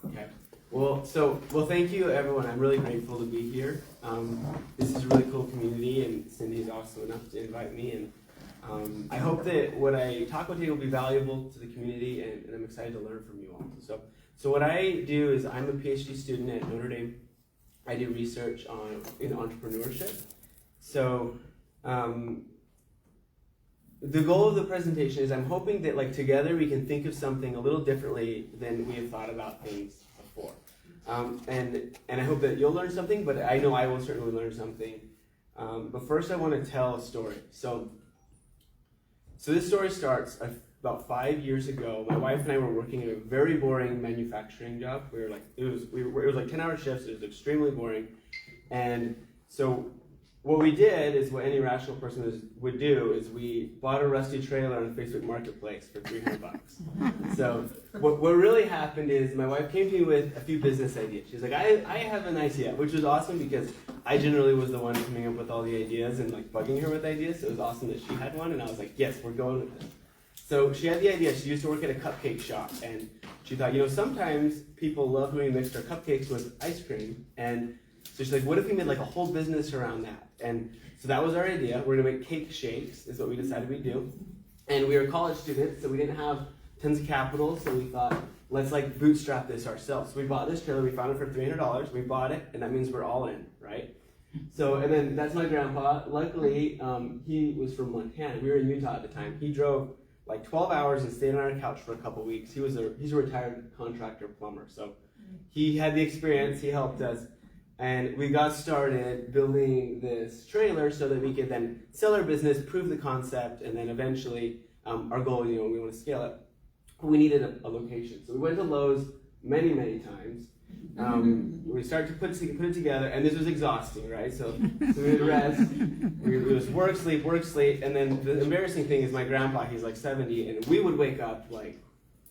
Okay. Well, thank you, everyone. I'm really grateful to be here. This is a really cool community, and Cindy is awesome enough to invite me. And I hope that what I talk about today will be valuable to the community, and I'm excited to learn from you all. So what I do is I'm a Ph.D. student at Notre Dame. I do research in entrepreneurship. So the goal of the presentation is I'm hoping that together we can think of something a little differently than we have thought about things before. And I hope that you'll learn something, but I know I will certainly learn something. But first I want to tell a story. So this story starts about 5 years ago. My wife and I were working in a very boring manufacturing job. It was 10-hour shifts. It was extremely boring. And so what we did is what any rational person would do is we bought a rusty trailer on Facebook Marketplace for $300. So what really happened is my wife came to me with a few business ideas. She's like, I have an idea, which was awesome because I generally was the one coming up with all the ideas and bugging her with ideas. So it was awesome that she had one, and I was like, yes, we're going with this. So she had the idea. She used to work at a cupcake shop, and she thought, sometimes people love when we mix our cupcakes with ice cream, and so she's like, what if we made a whole business around that? And so that was our idea. We're gonna make cake shakes, is what we decided we'd do. And we were college students, so we didn't have tons of capital, so we thought, let's bootstrap this ourselves. So we bought this trailer, we found it for $300, we bought it, and that means we're all in, right? So, and then that's my grandpa. Luckily, he was from Montana. We were in Utah at the time. He drove 12 hours and stayed on our couch for a couple weeks. He's a retired contractor plumber, so he had the experience, he helped us. And we got started building this trailer so that we could then sell our business, prove the concept, and then eventually, our goal, we want to scale it. We needed a location. So we went to Lowe's many, many times. We started to put it together, and this was exhausting, right? So we would rest. It was work, sleep, and then the embarrassing thing is my grandpa, he's 70, and we would wake up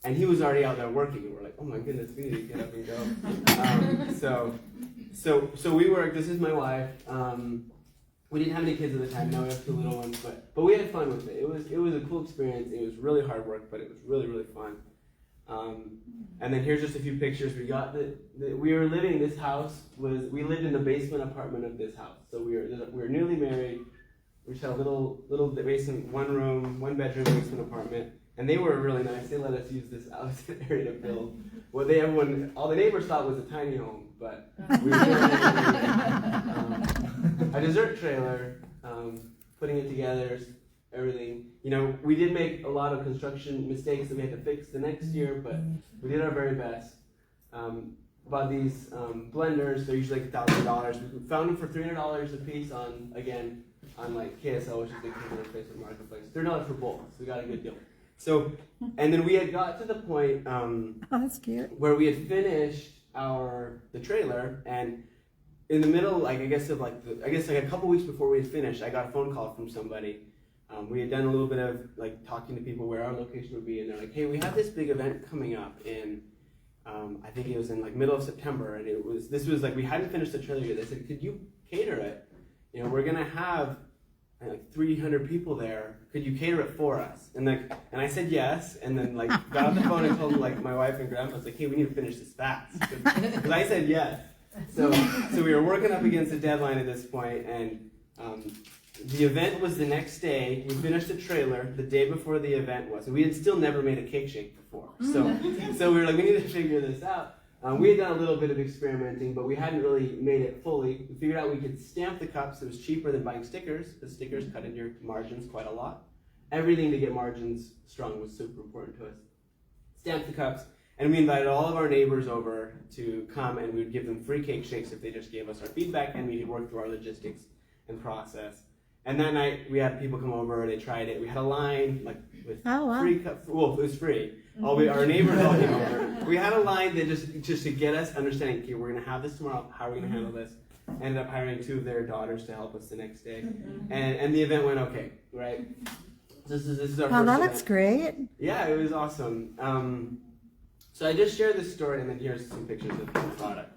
and he was already out there working, and we're like, oh my goodness, we need to get up and go. So we worked. This is my wife. We didn't have any kids at the time. Now we have 2 little ones, but we had fun with it. It was a cool experience. It was really hard work, but it was really, really fun. And then here's just a few pictures. We got we were living. This house we lived in the basement apartment of this house. So we were newly married. We just had a little basement, 1 room, 1 bedroom basement apartment. And they were really nice. They let us use this house area to build. All the neighbors thought was a tiny home, but we were building a dessert trailer, putting it together, everything. We did make a lot of construction mistakes that we had to fix the next year, but we did our very best. Bought these blenders. They're usually $1,000. We found them for $300 a piece on KSL, which is the Facebook Marketplace. $3 for both, so we got a good deal. So, and then we had got to the point that's cute. where we had finished the trailer, and in the middle, a couple weeks before we had finished, I got a phone call from somebody. We had done a little bit of talking to people where our location would be, and they're like, "Hey, we have this big event coming up in, I think it was in middle of September, and we hadn't finished the trailer yet. They said, could you cater it? We're gonna have 300 people there. Could you cater it for us?" And I said yes, and then got off the phone and told my wife and grandpa, I was like, "Hey, we need to finish this fast," because I said yes. So we were working up against a deadline at this point, and the event was the next day. We finished the trailer the day before the event was, and we had still never made a cake shake before. So we were like, we need to figure this out. We had done a little bit of experimenting, but we hadn't really made it fully. We figured out we could stamp the cups. It was cheaper than buying stickers. The stickers cut into your margins quite a lot. Everything to get margins strong was super important to us. Stamped the cups, and we invited all of our neighbors over to come, and we would give them free cake shakes if they just gave us our feedback, and we could work through our logistics and process. And that night, we had people come over, they tried it. We had a line with free cups. Well, it was free. Our neighbors all came over. We had a line that just to get us understanding, okay, we're going to have this tomorrow. How are we going to handle this? Ended up hiring 2 of their daughters to help us the next day. And the event went okay, right? This is our first that event. looks great. Yeah, it was awesome. So I just shared this story, and then here's some pictures of the product.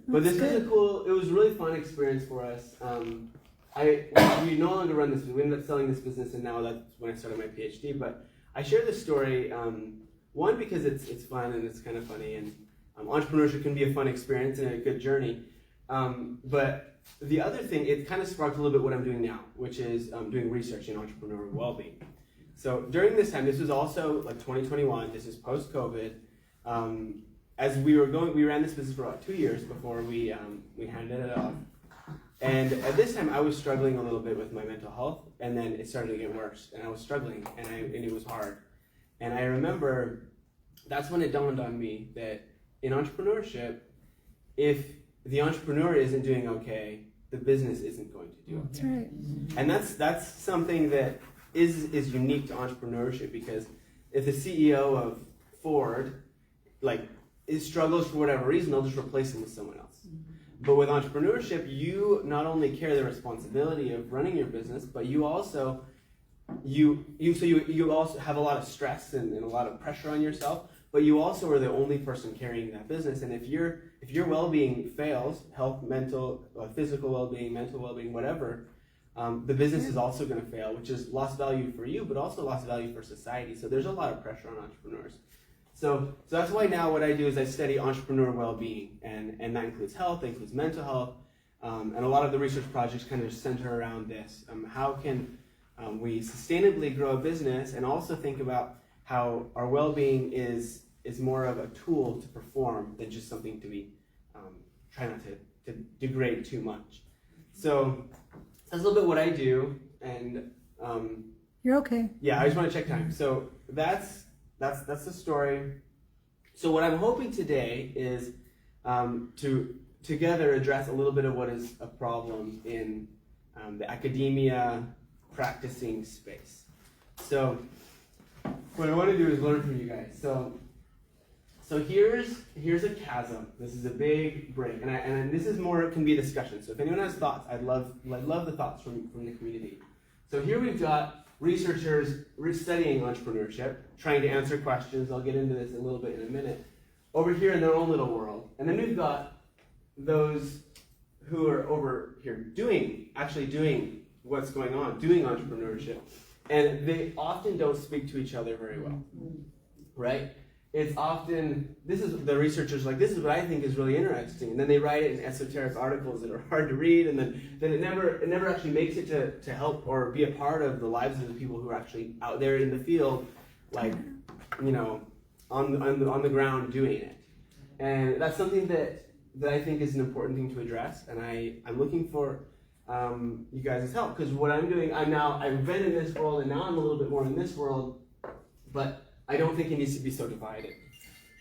But this is it was a really fun experience for us. We no longer run this. We ended up selling this business, and now that's when I started my Ph.D. But I share this story, one, because it's fun and it's kind of funny, Entrepreneurship can be a fun experience and a good journey. But the other thing, it kind of sparked a little bit what I'm doing now, which is doing research in entrepreneurial well-being. So during this time, this was also like 2021, this is post-COVID. As we ran this business for about 2 years before we handed it off. And at this time, I was struggling a little bit with my mental health, and then it started to get worse, and I was struggling, and it was hard. And I remember that's when it dawned on me that in entrepreneurship, if the entrepreneur isn't doing okay, the business isn't going to do okay. That's right. And that's something that is unique to entrepreneurship, because if the CEO of Ford struggles for whatever reason, they'll just replace him with someone else. But with entrepreneurship, you not only carry the responsibility of running your business, but you also also have a lot of stress and a lot of pressure on yourself. But you also are the only person carrying that business. And if your well-being fails, health, mental, physical well-being, mental well-being, whatever, the business is also going to fail, which is lost value for you, but also lost value for society. So there's a lot of pressure on entrepreneurs. So that's why now what I do is I study entrepreneur well-being, and that includes health, that includes mental health, and a lot of the research projects kind of center around this. How can we sustainably grow a business, and also think about how our well-being is more of a tool to perform than just something to be, try not to degrade too much. So that's a little bit what I do, and you're okay. Yeah, I just want to check time. So that's the story. So what I'm hoping today is to together address a little bit of what is a problem in the academia practicing space. So what I want to do is learn from you guys. So here's a chasm. This is a big break, and this is more can be a discussion. So if anyone has thoughts, I'd love the thoughts from the community. So here we've got researchers studying entrepreneurship, trying to answer questions. I'll get into this a little bit in a minute. Over here in their own little world. And then we've got those who are over here doing what's going on, doing entrepreneurship. And they often don't speak to each other very well, right? It's often, the researchers this is what I think is really interesting. And then they write it in esoteric articles that are hard to read, and then it never actually makes it to help or be a part of the lives of the people who are actually out there in the field, on the ground doing it. And that's something that I think is an important thing to address, and I'm looking for you guys' help, because what I'm doing, I've been in this world, and now I'm a little bit more in this world, but I don't think it needs to be so divided.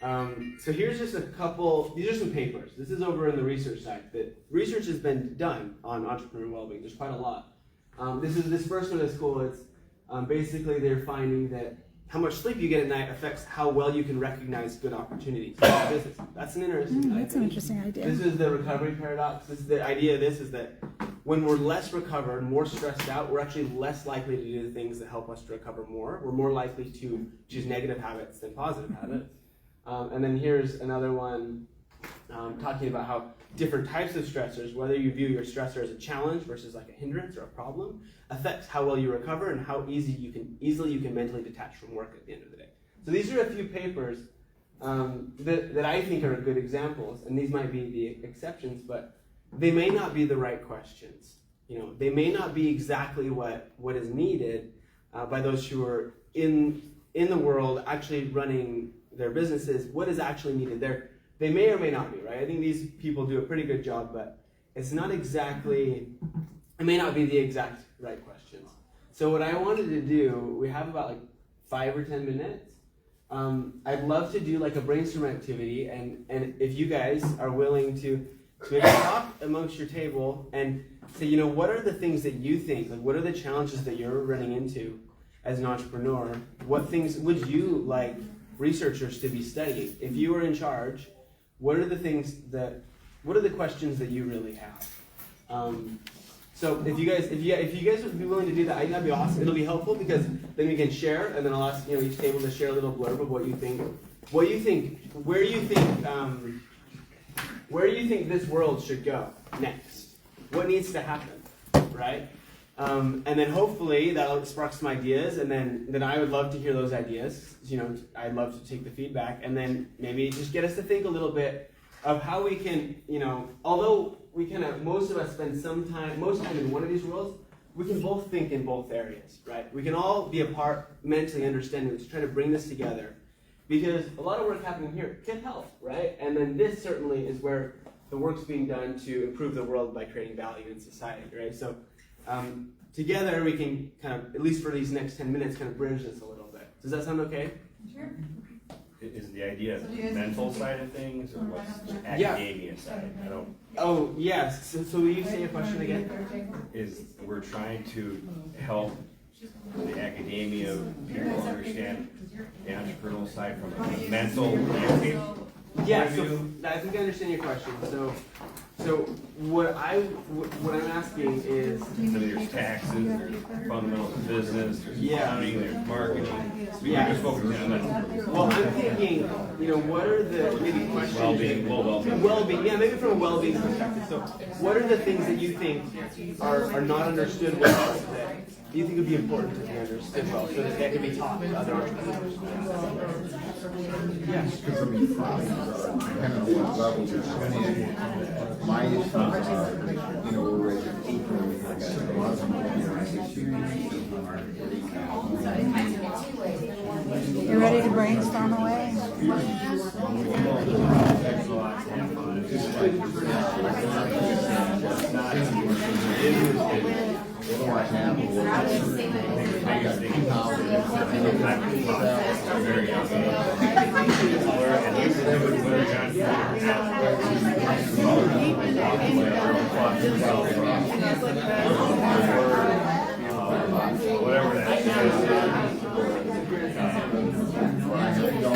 So here's just these are some papers. This is over in the research side. That research has been done on entrepreneurial well-being. There's quite a lot. This first one is cool. It's basically they're finding that how much sleep you get at night affects how well you can recognize good opportunities in business. That's an interesting idea. That's an interesting idea. This is the recovery paradox. The idea of this is that when we're less recovered, more stressed out, we're actually less likely to do the things that help us to recover more. We're more likely to choose negative habits than positive habits. And then here's another one talking about how different types of stressors, whether you view your stressor as a challenge versus like a hindrance or a problem, affects how well you recover and how easily you can mentally detach from work at the end of the day. So these are a few papers that I think are good examples, and these might be the exceptions, but they may not be the right questions. They may not be exactly what is needed by those who are in the world actually running their businesses. What is actually needed there? They may or may not be, right? I think these people do a pretty good job, but it's not exactly, it may not be the exact right questions. So what I wanted to do, we have about 5 or 10 minutes. I'd love to do a brainstorm activity, and if you guys are willing to maybe talk amongst your table and say, what are the things that you think, what are the challenges that you're running into as an entrepreneur? What things would you like researchers to be studying? If you were in charge, what are the questions that you really have? So if you guys would be willing to do that, I think that'd be awesome. It'll be helpful because then we can share, and then I'll ask each table to share a little blurb of what you think, where you think this world should go next. What needs to happen, right? And then hopefully that'll spark some ideas, and then I would love to hear those ideas. I'd love to take the feedback, and then maybe just get us to think a little bit of how we can, although we most of us spend most time in one of these worlds, we can both think in both areas, right? We can all be a part mentally understanding this, trying to bring this together, because a lot of work happening here can help, right? And then this certainly is where the work's being done to improve the world by creating value in society, right? So together we can kind of, at least for these next 10 minutes, kind of bridge this a little bit. Does that sound okay? Sure. Is the idea the mental side of things, or what's the academia side? I don't. Oh, yes. So will you say your question again? Is we're trying to help the academia people understand the entrepreneurial side from a mental landscape. Yeah, so I think I understand your question. So what I'm asking is, So there's taxes, there's fundamentals of business, there's accounting, there's marketing. So you're just focusing on that. well, I'm thinking, what are the maybe questions? Well-being. Yeah, maybe from a well-being perspective. So what are the things that you think are not understood well that you think would be important to be understood well, so that they can be taught to other entrepreneurs? Yeah. Because depending on what level you're studying, my issues are, we're raising people, I got a lot of people You ready to brainstorm away? what do I have? I got 2,000. Whatever that is.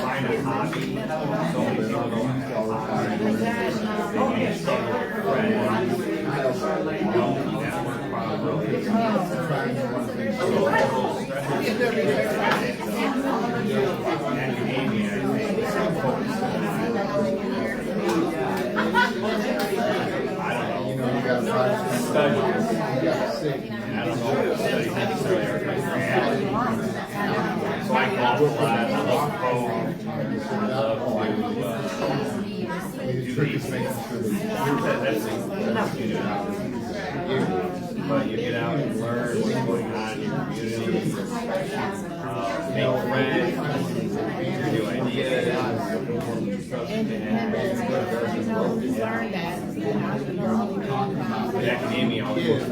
Find a hobby. So many people don't have a hobby. They struggle with friends. Network probably. Academia, I think, is focused on You got to try to study. you got to sit. I don't know if studies necessarily are reality. So I golf a lot, I love code, I love to do these things. That's but you get out and learn what's going on in your community, make friends, your new ideas. But academia always works.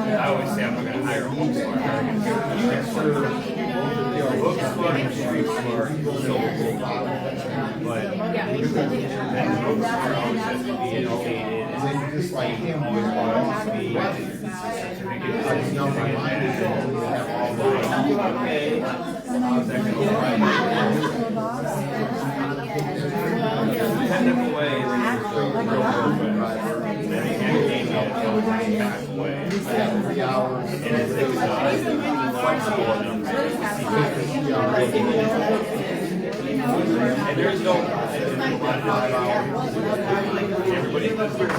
I always say I'm not going to hire a book smart. Book smart, street smart, so but that book smart always has to be educated. Just like him, Always wants to be technical way, and it's flexible enough. And there's no everybody does their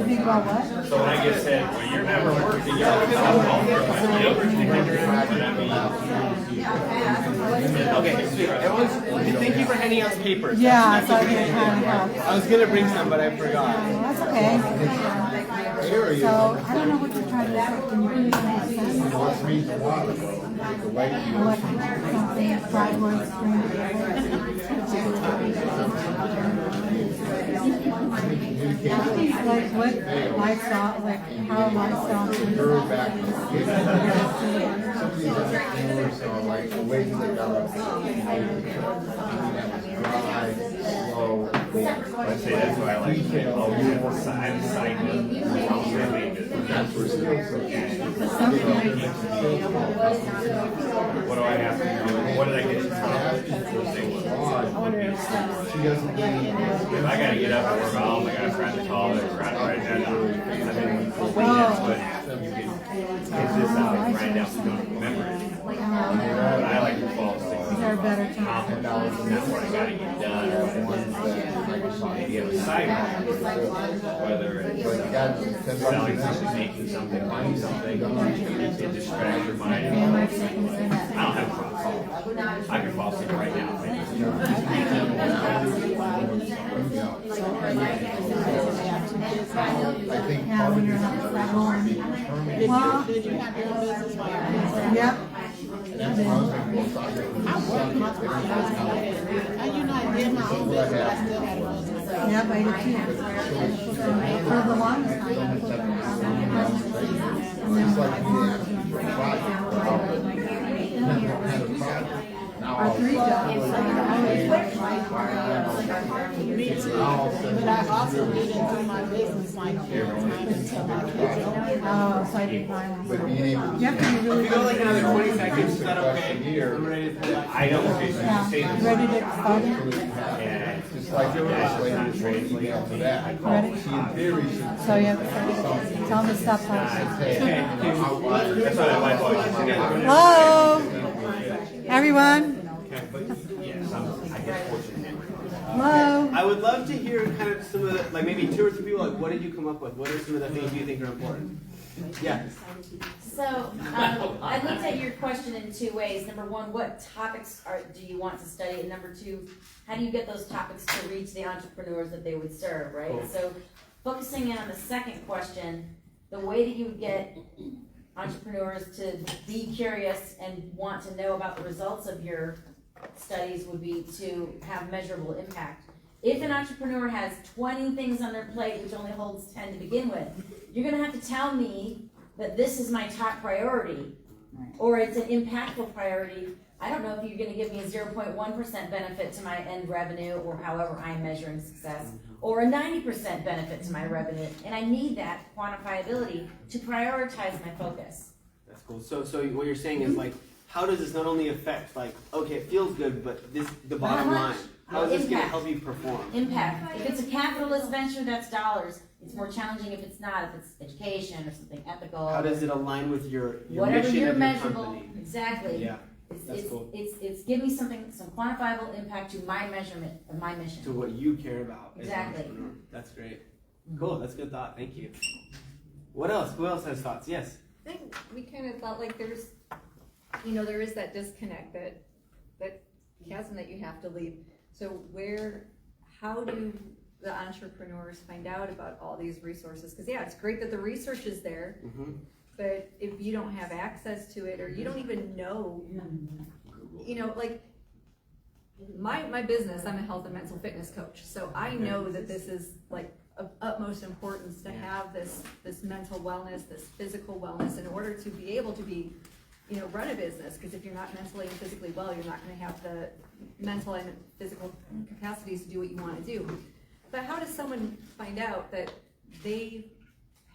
Think about what? so when I get said, well, you're never working, you're looking at the other thing, but Okay, sweet. Thank you for handing out papers. Yeah, so I can kind of help. I was gonna bring some, but I forgot. That's okay. So I don't know what you're trying to do. Can you really understand? What something fried words bring like what lifestyle, like how lifestyle Her back in the day, some of these entrepreneurs are like the way they develop. That was dry, slow. I say that's why I like to say, oh, you have a side That's where skills are. what do I have to do? What did I get to do? She doesn't need. If I gotta get up and work all, I gotta try to call it, try to write that down. I mean, but you can get this out, write down so you don't remember it. But I like to fall asleep. Is there a better time? $10 an hour, I gotta get done. Maybe have a side hustle, whether it's selling something, making something, buying something, it distracts your mind. I don't have a problem. I can fall asleep right now. I think Yeah, part when of you're this not is that home. Well, Did you have your own business while you were in? yep. You know, I did my own business, but I still had a business. Yep, I did too. For the longest time, I put them on. It's like the project. Our 3 jobs, I always worked Me too. But I also didn't do my business like until my kids. Oh, so I didn't buy one. But being able to You have to be really We go like another 20 good. seconds, is that okay? I'm ready to pull I know, okay, so you Yeah, say this. ready to get started? And just like your email to that. Ready? See, in theory, should So you have to tell them to stop talking. that's what my thought is. Hello, everyone. Yes, I get fortunate. Hello. I would love to hear kind of some of the, like maybe 2 or 3 people, like what did you come up with? What are some of the things you think are important? Yeah. So, I looked at your question in 2 ways. Number 1, what topics do you want to study? And number 2, how do you get those topics to reach the entrepreneurs that they would serve, right? Cool. So, focusing in on the second question, the way that you would get entrepreneurs to be curious and want to know about the results of your studies would be to have measurable impact. If an entrepreneur has 20 things on their plate, which only holds 10 to begin with, you're gonna have to tell me that this is my top priority, or it's an impactful priority. I don't know if you're gonna give me a 0.1% benefit to my end revenue, or however I'm measuring success, or a 90% benefit to my revenue, and I need that quantifiability to prioritize my focus. That's cool. So what you're saying is like, how does this not only affect like, okay, it feels good, but the bottom How line, much? how is this going to Impact. help you perform? Impact. If it's a capitalist venture, that's dollars. It's more challenging if it's not, if it's education or something ethical. How does it align with your Whatever mission your of your measurable, company? exactly. Yeah, It's, that's it's, cool. it's give me something, some quantifiable impact to my measurement of my mission. To what you care about as an Exactly. entrepreneur. That's great. Cool. That's a good thought. Thank you. What else? Who else has thoughts? Yes. I think we kind of thought like there's, there is that disconnect, that chasm that you have to leave. So how do the entrepreneurs find out about all these resources? Because yeah, it's great that the research is there, but if you don't have access to it, or you don't even know, like my business, I'm a health and mental fitness coach. So I know that this is like of utmost importance to have this mental wellness, this physical wellness, in order to be able to be, run a business. Because if you're not mentally and physically well, you're not going to have the mental and physical capacities to do what you want to do. But how does someone find out that they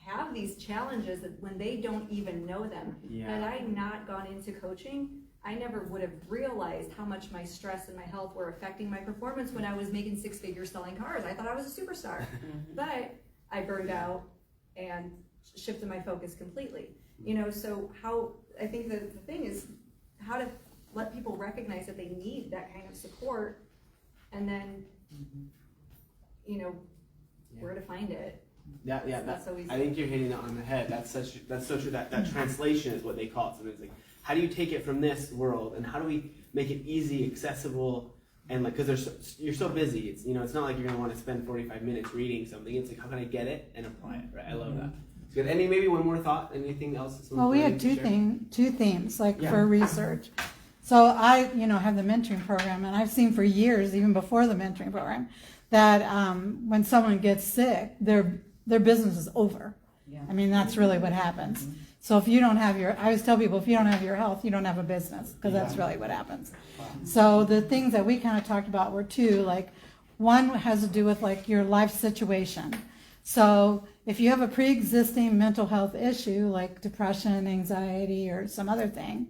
have these challenges that when they don't even know them? Yeah. Had I not gone into coaching, I never would have realized how much my stress and my health were affecting my performance when I was making 6 figures selling cars. I thought I was a superstar, but I burned out and shifted my focus completely. So I think that the thing is how to let people recognize that they need that kind of support, and then, where to find it. Yeah, That's so easy. I think you're hitting it on the head. That's so true. That translation is what they call it. So it's like, how do you take it from this world, and how do we make it easy, accessible, and like, because you're so busy. It's it's not like you're gonna want to spend 45 minutes reading something. It's like, how can I get it and apply it? Right? I love that. It's good. Any maybe one more thought? Anything else? Well, we had two themes like for research. So I, have the mentoring program, and I've seen for years, even before the mentoring program, that when someone gets sick, their business is over. Yeah. I mean, that's really what happens. Mm-hmm. So if you don't have I always tell people, if you don't have your health, you don't have a business, because that's really what happens. Wow. So the things that we kind of talked about were two, like one has to do with like your life situation. So if you have a pre-existing mental health issue like depression, anxiety, or some other thing,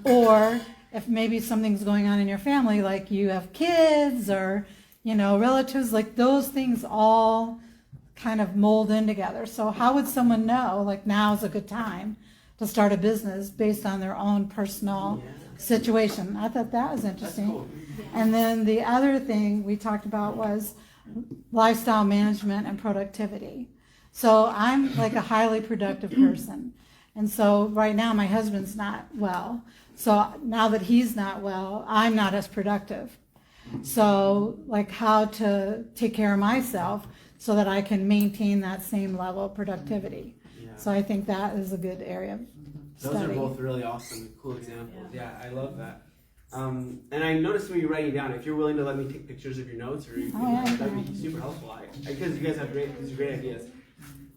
or if maybe something's going on in your family, like you have kids or, relatives, like those things all kind of mold in together. So how would someone know, like, now's a good time to start a business based on their own personal situation. I thought that was That's interesting. cool. And then the other thing we talked about was lifestyle management and productivity. So I'm like a highly productive person. And so right now my husband's not well. So now that he's not well, I'm not as productive. So like how to take care of myself so that I can maintain that same level of productivity. Yeah. So I think that is a good area of Those are study. both really awesome, cool examples. Yeah, I love that. And I noticed when you're writing down, if you're willing to let me take pictures of your notes, or Oh, yeah, that'd be yeah. super helpful. Because you guys have these are great ideas.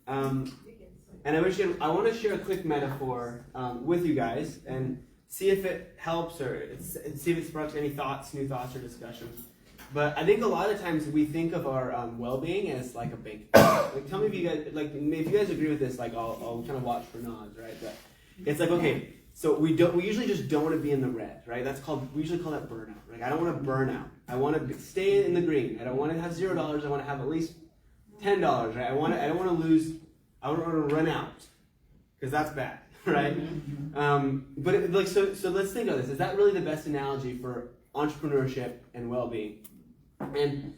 And I want to share a quick metaphor with you guys and see if it helps or see if it sparks any thoughts, new thoughts, or discussions. But I think a lot of times we think of our well-being as like a bank account. Like, tell me if you guys if you guys agree with this. Like, I'll kind of watch for nods, right? But it's like, okay, so we usually just don't want to be in the red, right? We usually call that burnout. Like, I don't want to burn out. I want to stay in the green. I don't want to have $0. I want to have at least $10, right? I don't want to lose. I don't want to run out, because that's bad, right? But so let's think of this. Is that really the best analogy for entrepreneurship and well-being? And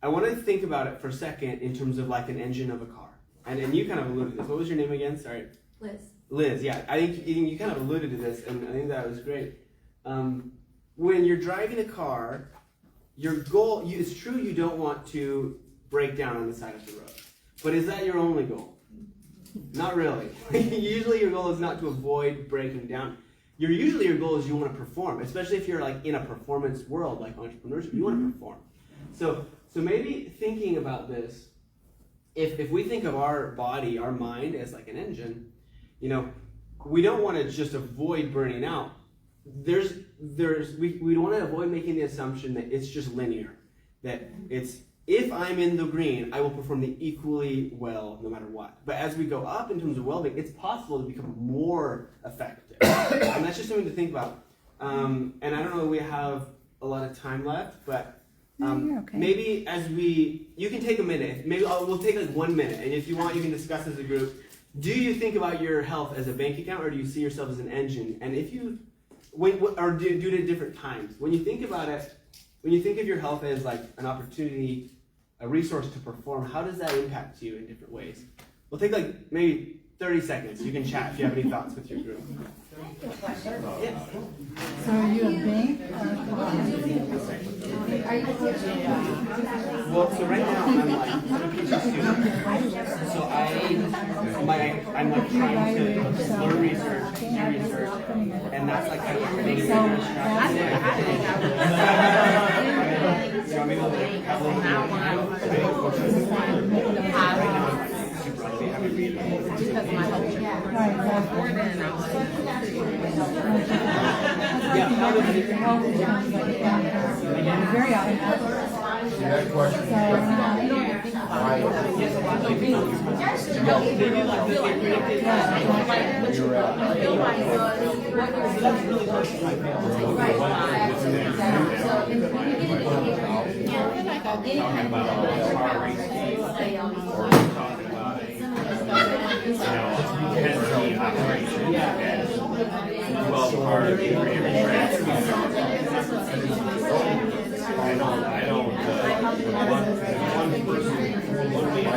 I want to think about it for a second in terms of like an engine of a car. And you kind of alluded to this. What was your name again? Sorry. Liz, yeah. I think you kind of alluded to this, and I think that was great. When you're driving a car, your goal, it's true you don't want to break down on the side of the road. But is that your only goal? Not really. Usually your goal is not to avoid breaking down. Usually your goal is you want to perform, especially if you're like in a performance world like entrepreneurship. You want to perform. So maybe thinking about this, if we think of our body, our mind as like an engine, we don't want to just avoid burning out. We want to avoid making the assumption that it's just linear, that it's, if I'm in the green, I will perform equally well no matter what. But as we go up in terms of well-being, it's possible to become more effective. And that's just something to think about. And I don't know if we have a lot of time left, but you're okay. maybe you can take a minute. Maybe we'll take like 1 minute. And if you want, you can discuss as a group. Do you think about your health as a bank account, or do you see yourself as an engine? And if you, or do it at different times. When you think about it, when you think of your health as like an opportunity, a resource to perform, how does that impact you in different ways? We'll take like maybe 30 seconds. You can chat if you have any thoughts with your group. Yeah. So are you a bank? Well, so right now I'm like a PhD student. So I'm like trying to learn research, do research, and that's like kind of maybe So maybe we'll have a little bit of time. very often. That question. Talking about car racing, or talking about a 10-team operation as 12 cars in every track. I don't, one person, one man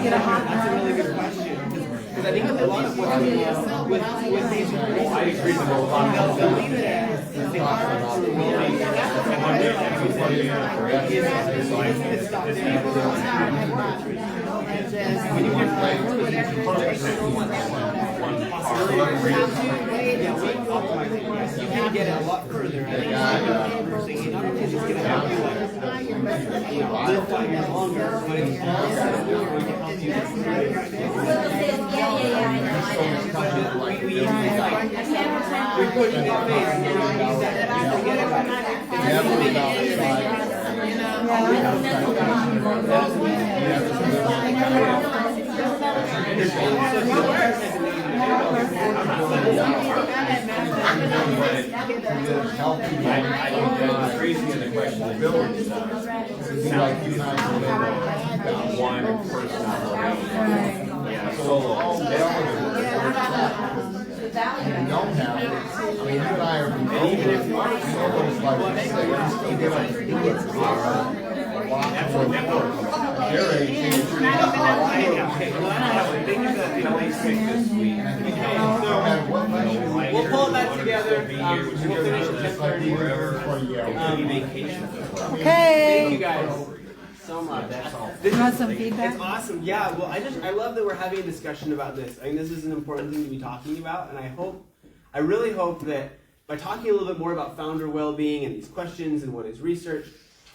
in a car. That's a really good question. Because I think a lot of what with these people, I agree with they'll leave it as they are through well-being. When you want to play, you can get it a lot further. I think not only is it going to help you like live 5 years longer, but it's also going to help you. We put it in your face, and you use that to forget about it. The phrasing of the question is sounds one person yeah, solo. You don't have it. I mean, you and I are from even if you are, you know what it's like to say, you still get up to do it. Their age is We'll pull that together. We'll finish at 10:30. Okay. Thank you guys so much. You want some feedback? It's awesome. Yeah. Well, I love that we're having a discussion about this. I mean, this is an important thing to be talking about, and I really hope that by talking a little bit more about founder well-being and these questions and what is research,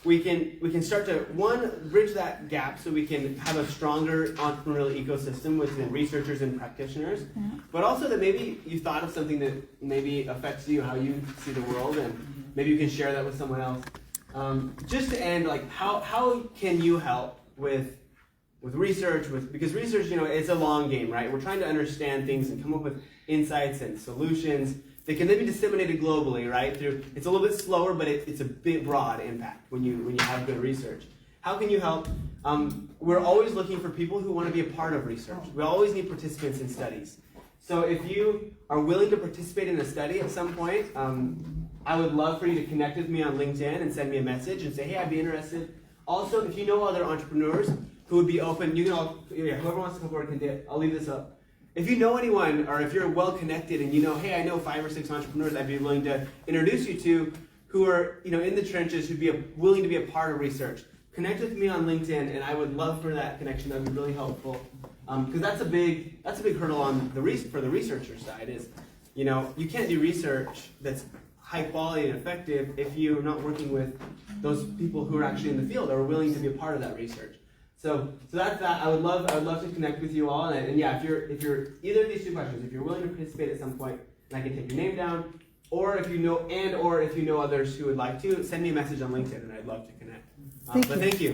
we can start to, one, bridge that gap so we can have a stronger entrepreneurial ecosystem within researchers and practitioners, but also that maybe you thought of something that maybe affects you, how you see the world, and maybe you can share that with someone else. Just to end, like, how can you help with research, because research, it's a long game, right? We're trying to understand things and come up with insights and solutions that can then be disseminated globally, right? It's a little bit slower, but it's a big, broad impact when you have good research. How can you help? We're always looking for people who want to be a part of research. We always need participants in studies. So if you are willing to participate in a study at some point, I would love for you to connect with me on LinkedIn and send me a message and say, hey, I'd be interested. Also, if you know other entrepreneurs who would be open, you can whoever wants to come forward can do it. I'll leave this up. If you know anyone, or if you're well connected and you know, hey, I know 5 or 6 entrepreneurs I'd be willing to introduce you to who are in the trenches, who'd be willing to be a part of research, connect with me on LinkedIn, and I would love for that connection. That would be really helpful, because that's a big hurdle on for the researcher side. Is you can't do research that's high quality and effective if you're not working with those people who are actually in the field or are willing to be a part of that research. So that's that. I would love to connect with you all, and yeah, if you're either of these 2 questions, if you're willing to participate at some point, and I can take your name down, or if you know others who would like to, send me a message on LinkedIn, and I'd love to connect. Thank you.